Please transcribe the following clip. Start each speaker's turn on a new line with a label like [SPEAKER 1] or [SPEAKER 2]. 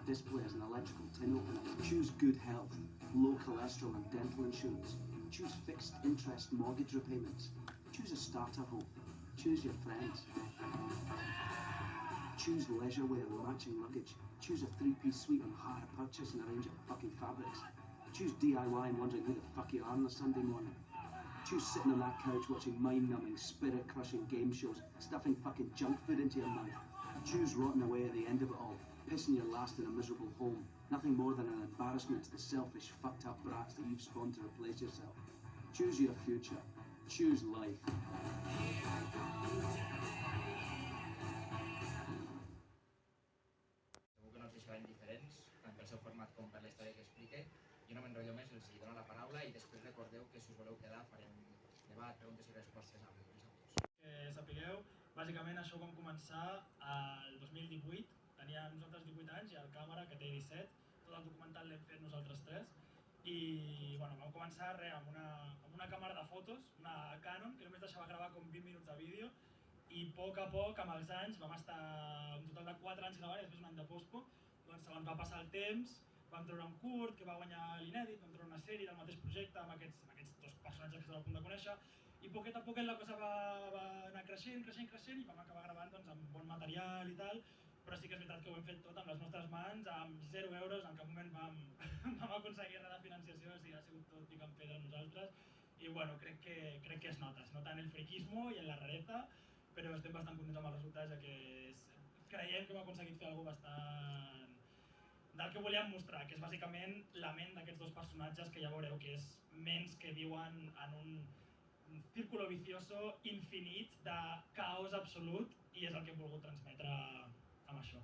[SPEAKER 1] display as an electrical tin opener. Choose good health, low cholesterol and dental insurance. Choose fixed interest mortgage repayments. Choose a starter home. Choose your friends. Choose leisure wear and matching luggage. Choose a three-piece suite on hire purchase and a range of fucking fabrics. Choose DIY and wondering who the fuck you are on a Sunday morning. Choose sitting on that couch watching mind-numbing, spirit-crushing game shows, stuffing fucking junk food into your mouth. Choose rotting away at the end of it all, pissing your last in a miserable home, nothing more than an embarrassment to the selfish, fucked-up brats that you've spawned to replace yourself. Choose your future. Choose life.
[SPEAKER 2] Segur que no els deixarà indiferents, tant pel seu format com per la història que explique. Jo no m'enrotllo més, els dono la paraula i després recordeu que si us voleu quedar farem debat, preguntes i respostes amb els autors.
[SPEAKER 3] Sapigueu, bàsicament això vam començar el 2018, teníem nosaltres 18 anys i el càmera, que té 17, tot el documental l'hem fet nosaltres tres i bueno, vam començar amb una càmera de fotos, una Canon, que només deixava gravar com 20 minuts de vídeo i a poc, amb els anys, vam estar un total de 4 anys gravant i després un any de pospo, doncs segons va passar el temps, vam treure un curt que va guanyar l'Inèdit, vam treure una sèrie del mateix projecte amb aquests dos personatges que esteu a punt de conèixer i poquet a poquet la cosa va anar creixent i vam acabar gravant doncs, amb bon material i tal, però sí que és veritat que ho hem fet tot amb les nostres mans, amb 0 euros, en cap moment vam aconseguir res de financiació, o sigui, ha sigut tot pic en pedra nosaltres i bueno, crec que es nota en el friquismo i en la rareza, però estem bastant contents amb els resultats, ja que creiem que hem aconseguit fer alguna cosa bastant del que volíem mostrar, que és bàsicament la ment d'aquests dos personatges que ja veureu que és ments que viuen en un círculo vicioso infinit de caos absolut i és el que hem volgut transmetre amb això.